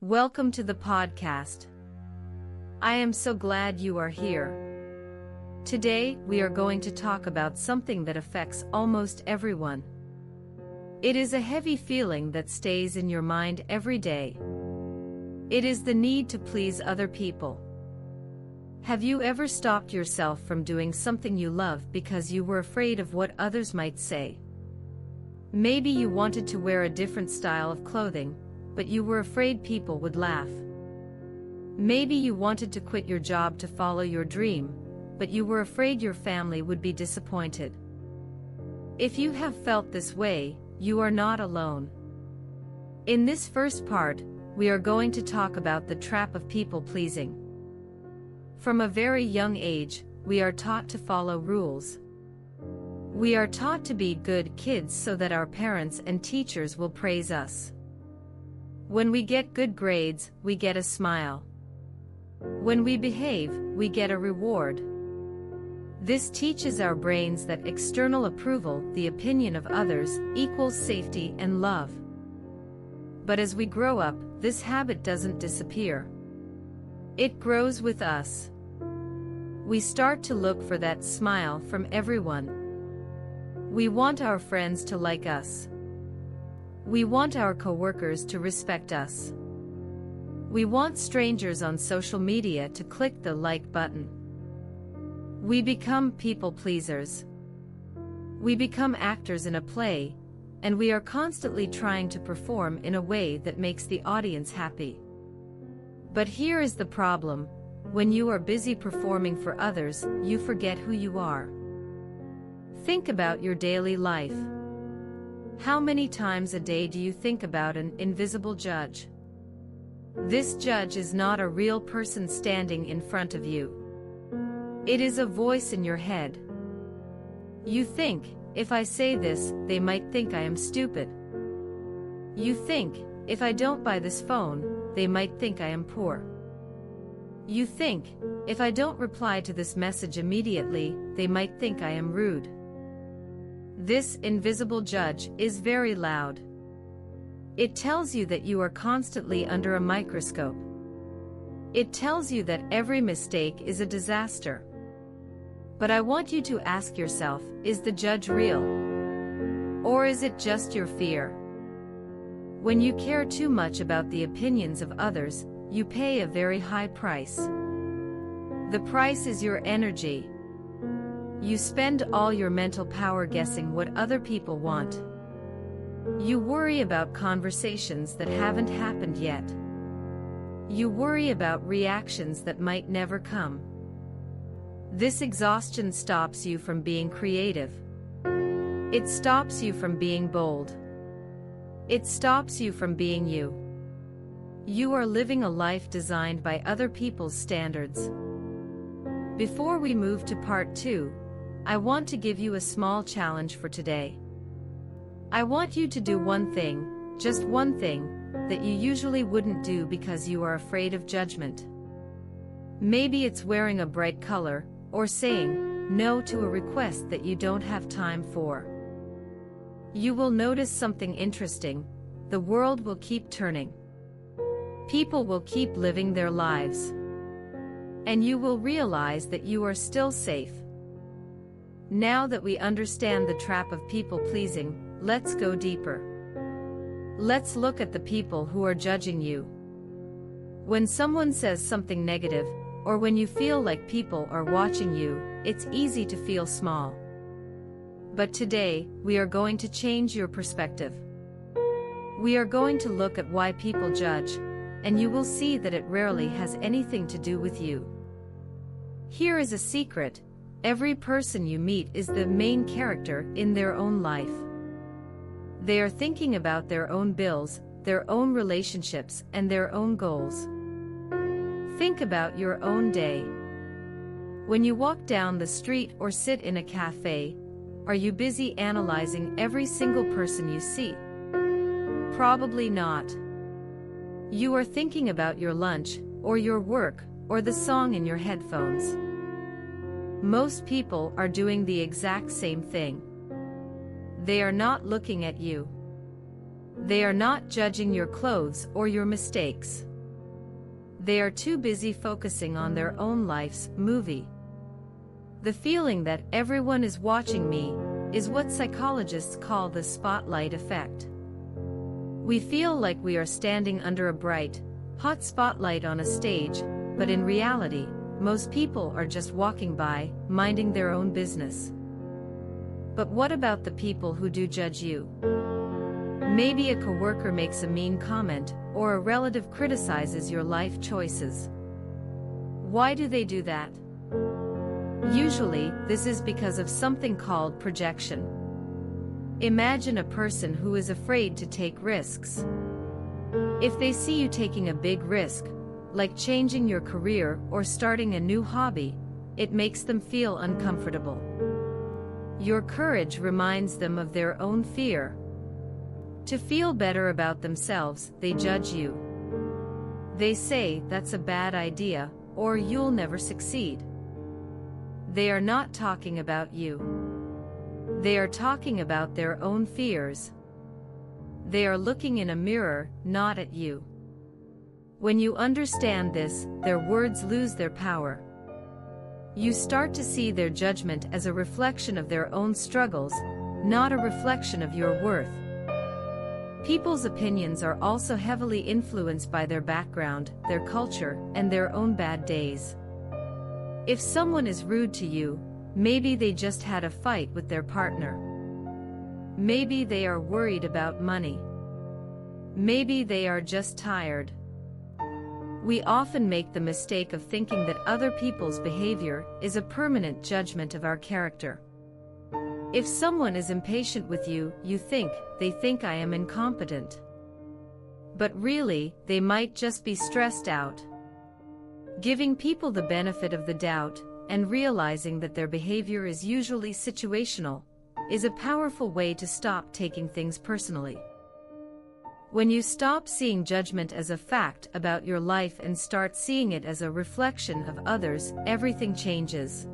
Welcome to the podcast. I am so glad you are here. Today, we are going to talk about something that affects almost everyone. It is a heavy feeling that stays in your mind every day. It is the need to please other people. Have you ever stopped yourself from doing something you love because you were afraid of what others might say? Maybe you wanted to wear a different style of clothing, but you were afraid people would laugh. Maybe you wanted to quit your job to follow your dream, but you were afraid your family would be disappointed. If you have felt this way, you are not alone. In this first part, we are going to talk about the trap of people-pleasing. From a very young age, we are taught to follow rules. We are taught to be good kids so that our parents and teachers will praise us. When we get good grades, we get a smile. When we behave, we get a reward. This teaches our brains that external approval, the opinion of others, equals safety and love. But as we grow up, this habit doesn't disappear. It grows with us. We start to look for that smile from everyone. We want our friends to like us. We want our coworkers to respect us. We want strangers on social media to click the like button. We become people pleasers. We become actors in a play, and we are constantly trying to perform in a way that makes the audience happy. But here is the problem: when you are busy performing for others, you forget who you are. Think about your daily life. How many times a day do you think about an invisible judge? This judge is not a real person standing in front of you. It is a voice in your head. You think, if I say this, they might think I am stupid. You think, if I don't buy this phone, they might think I am poor. You think, if I don't reply to this message immediately, they might think I am rude. This invisible judge is very loud. It tells you that you are constantly under a microscope. It tells you that every mistake is a disaster. But I want you to ask yourself, is the judge real? Or is it just your fear? When you care too much about the opinions of others, you pay a very high price. The price is your energy. You spend all your mental power guessing what other people want. You worry about conversations that haven't happened yet. You worry about reactions that might never come. This exhaustion stops you from being creative. It stops you from being bold. It stops you from being you. You are living a life designed by other people's standards. Before we move to part 2, I want to give you a small challenge for today. I want you to do one thing, just one thing, that you usually wouldn't do because you are afraid of judgment. Maybe it's wearing a bright color, or saying no to a request that you don't have time for. You will notice something interesting: the world will keep turning. People will keep living their lives. And you will realize that you are still safe. Now that we understand the trap of people-pleasing, let's go deeper. Let's look at the people who are judging you. When someone says something negative, or when you feel like people are watching you, it's easy to feel small. But today, we are going to change your perspective. We are going to look at why people judge, and you will see that it rarely has anything to do with you. Here is a secret: every person you meet is the main character in their own life. They are thinking about their own bills, their own relationships, and their own goals. Think about your own day. When you walk down the street or sit in a cafe, are you busy analyzing every single person you see? Probably not. You are thinking about your lunch, or your work, or the song in your headphones. Most people are doing the exact same thing. They are not looking at you. They are not judging your clothes or your mistakes. They are too busy focusing on their own life's movie. The feeling that everyone is watching me is what psychologists call the spotlight effect. We feel like we are standing under a bright, hot spotlight on a stage, but in reality, most people are just walking by, minding their own business. But what about the people who do judge you? Maybe a coworker makes a mean comment, or a relative criticizes your life choices. Why do they do that? Usually, this is because of something called projection. Imagine a person who is afraid to take risks. If they see you taking a big risk, like changing your career or starting a new hobby, it makes them feel uncomfortable. Your courage reminds them of their own fear. To feel better about themselves, they judge you. They say, "That's a bad idea," or "You'll never succeed." They are not talking about you. They are talking about their own fears. They are looking in a mirror, not at you. When you understand this, their words lose their power. You start to see their judgment as a reflection of their own struggles, not a reflection of your worth. People's opinions are also heavily influenced by their background, their culture, and their own bad days. If someone is rude to you, maybe they just had a fight with their partner. Maybe they are worried about money. Maybe they are just tired. We often make the mistake of thinking that other people's behavior is a permanent judgment of our character. If someone is impatient with you, you think, "They think I am incompetent." But really, they might just be stressed out. Giving people the benefit of the doubt, and realizing that their behavior is usually situational, is a powerful way to stop taking things personally. When you stop seeing judgment as a fact about your life and start seeing it as a reflection of others, everything changes.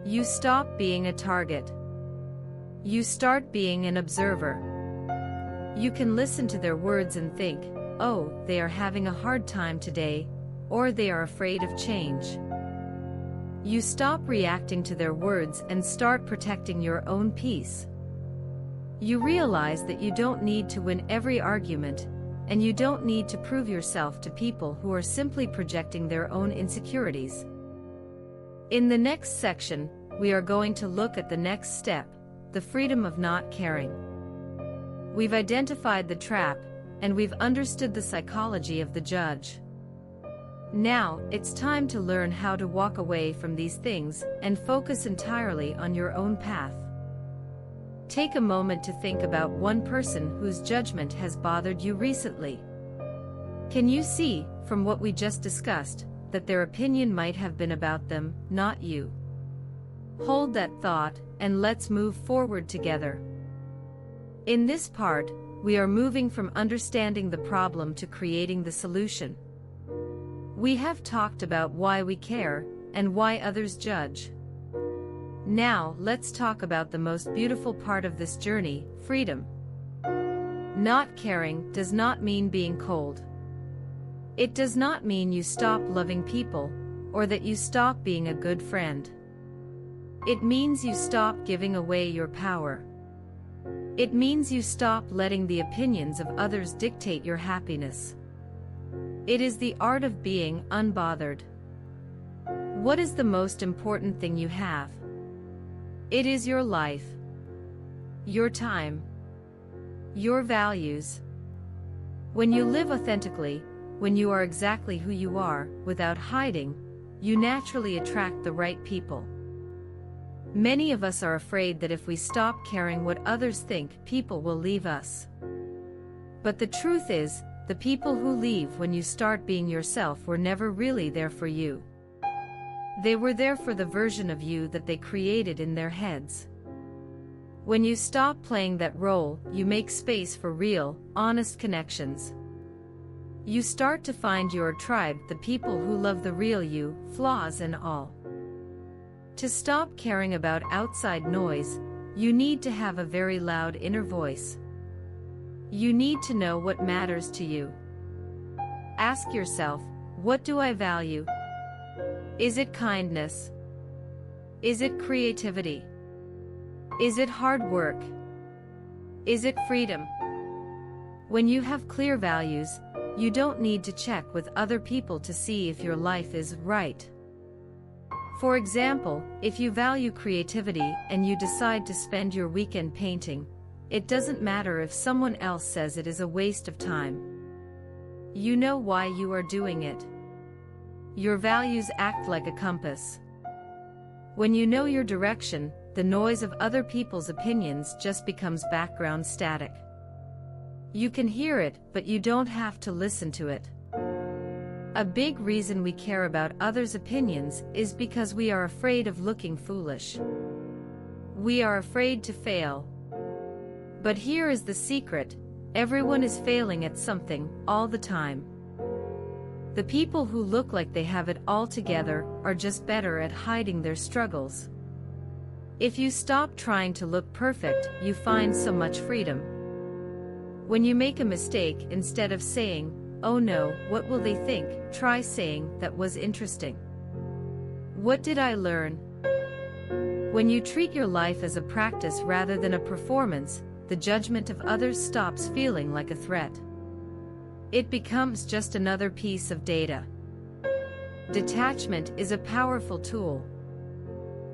You stop being a target. You start being an observer. You can listen to their words and think, "Oh, they are having a hard time today," or "They are afraid of change." You stop reacting to their words and start protecting your own peace. You realize that you don't need to win every argument, and you don't need to prove yourself to people who are simply projecting their own insecurities. In the next section, we are going to look at the next step, the freedom of not caring. We've identified the trap, and we've understood the psychology of the judge. Now, it's time to learn how to walk away from these things and focus entirely on your own path. Take a moment to think about one person whose judgment has bothered you recently. Can you see, from what we just discussed, that their opinion might have been about them, not you? Hold that thought, and let's move forward together. In this part, we are moving from understanding the problem to creating the solution. We have talked about why we care, and why others judge. Now, let's talk about the most beautiful part of this journey, freedom. Not caring does not mean being cold. It does not mean you stop loving people, or that you stop being a good friend. It means you stop giving away your power. It means you stop letting the opinions of others dictate your happiness. It is the art of being unbothered. What is the most important thing you have? It is your life, your time, your values. When you live authentically, when you are exactly who you are, without hiding, you naturally attract the right people. Many of us are afraid that if we stop caring what others think, people will leave us. But the truth is, the people who leave when you start being yourself were never really there for you. They were there for the version of you that they created in their heads. When you stop playing that role, you make space for real, honest connections. You start to find your tribe, the people who love the real you, flaws and all. To stop caring about outside noise, you need to have a very loud inner voice. You need to know what matters to you. Ask yourself, what do I value? Is it kindness? Is it creativity? Is it hard work? Is it freedom? When you have clear values, you don't need to check with other people to see if your life is right. For example, if you value creativity and you decide to spend your weekend painting, it doesn't matter if someone else says it is a waste of time. You know why you are doing it. Your values act like a compass. When you know your direction, the noise of other people's opinions just becomes background static. You can hear it, but you don't have to listen to it. A big reason we care about others' opinions is because we are afraid of looking foolish. We are afraid to fail. But here is the secret: everyone is failing at something, all the time. The people who look like they have it all together are just better at hiding their struggles. If you stop trying to look perfect, you find so much freedom. When you make a mistake, instead of saying, "Oh no, what will they think?" try saying, "That was interesting. What did I learn?" When you treat your life as a practice rather than a performance, the judgment of others stops feeling like a threat. It becomes just another piece of data. Detachment is a powerful tool.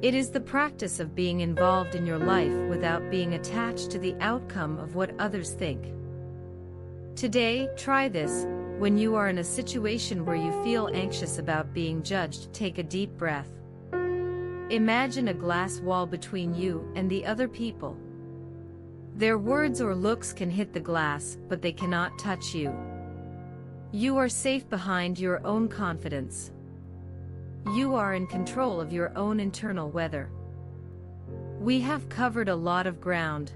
It is the practice of being involved in your life without being attached to the outcome of what others think. Today, try this. When you are in a situation where you feel anxious about being judged, take a deep breath. Imagine a glass wall between you and the other people. Their words or looks can hit the glass, but they cannot touch you. You are safe behind your own confidence. You are in control of your own internal weather. We have covered a lot of ground.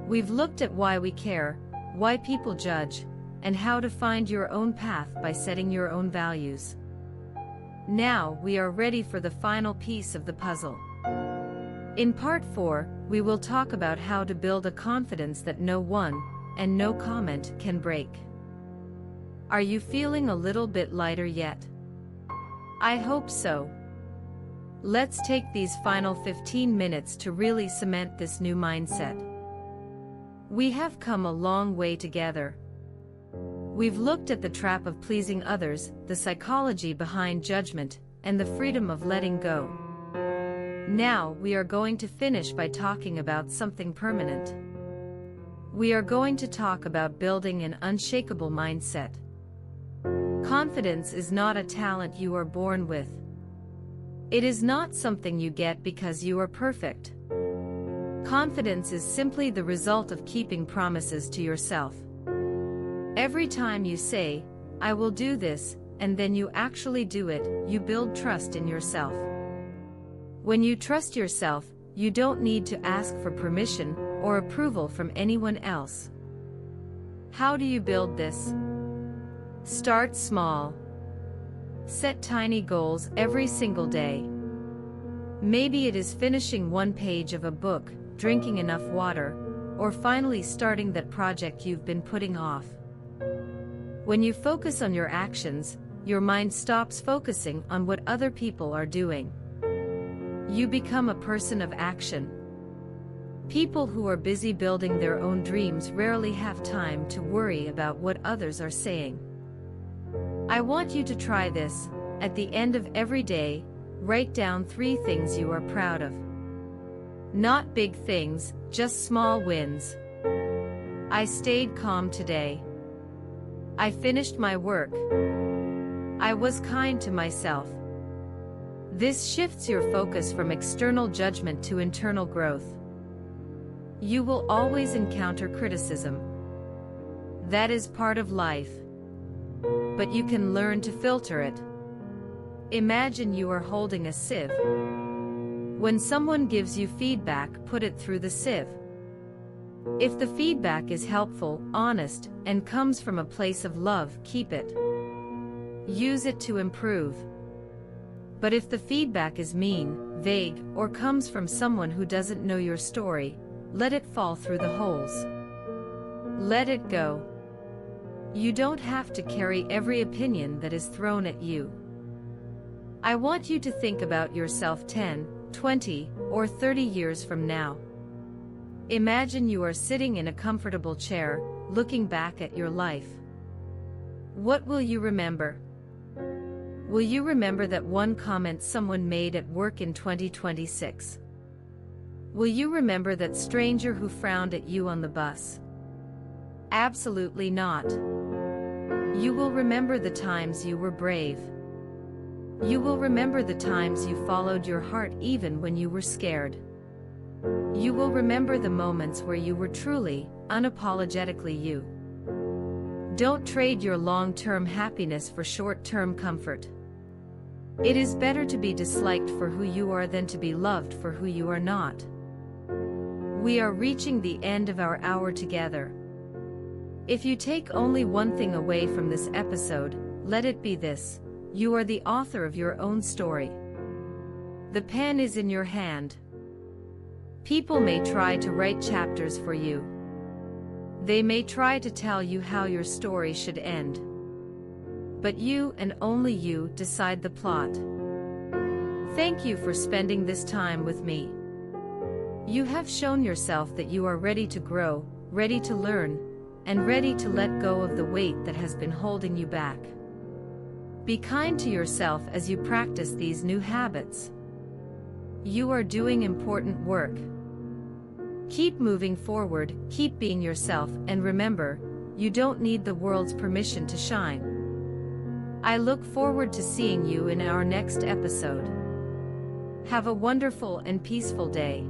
We've looked at why we care, why people judge, and how to find your own path by setting your own values. Now we are ready for the final piece of the puzzle. In part 4, we will talk about how to build a confidence that no one, and no comment, can break. Are you feeling a little bit lighter yet? I hope so. Let's take these final 15 minutes to really cement this new mindset. We have come a long way together. We've looked at the trap of pleasing others, the psychology behind judgment, and the freedom of letting go. Now we are going to finish by talking about something permanent. We are going to talk about building an unshakable mindset. Confidence is not a talent you are born with. It is not something you get because you are perfect. Confidence is simply the result of keeping promises to yourself. Every time you say, "I will do this," and then you actually do it, you build trust in yourself. When you trust yourself, you don't need to ask for permission or approval from anyone else. How do you build this? Start small. Set tiny goals every single day. Maybe it is finishing one page of a book, drinking enough water, or finally starting that project you've been putting off. When you focus on your actions, your mind stops focusing on what other people are doing. You become a person of action. People who are busy building their own dreams rarely have time to worry about what others are saying. I want you to try this. At the end of every day, write down 3 things you are proud of. Not big things, just small wins. I stayed calm today. I finished my work. I was kind to myself. This shifts your focus from external judgment to internal growth. You will always encounter criticism. That is part of life. But you can learn to filter it. Imagine you are holding a sieve. When someone gives you feedback, put it through the sieve. If the feedback is helpful, honest, and comes from a place of love, keep it. Use it to improve. But if the feedback is mean, vague, or comes from someone who doesn't know your story, let it fall through the holes. Let it go. You don't have to carry every opinion that is thrown at you. I want you to think about yourself 10, 20, or 30 years from now. Imagine you are sitting in a comfortable chair, looking back at your life. What will you remember? Will you remember that one comment someone made at work in 2026? Will you remember that stranger who frowned at you on the bus? Absolutely not. You will remember the times you were brave. You will remember the times you followed your heart even when you were scared. You will remember the moments where you were truly, unapologetically you. Don't trade your long-term happiness for short-term comfort. It is better to be disliked for who you are than to be loved for who you are not. We are reaching the end of our hour together. If you take only one thing away from this episode, let it be this: you are the author of your own story. The pen is in your hand. People may try to write chapters for you. They may try to tell you how your story should end. But you, and only you, decide the plot. Thank you for spending this time with me. You have shown yourself that you are ready to grow, ready to learn, and ready to let go of the weight that has been holding you back. Be kind to yourself as you practice these new habits. You are doing important work. Keep moving forward, keep being yourself, and remember, you don't need the world's permission to shine. I look forward to seeing you in our next episode. Have a wonderful and peaceful day.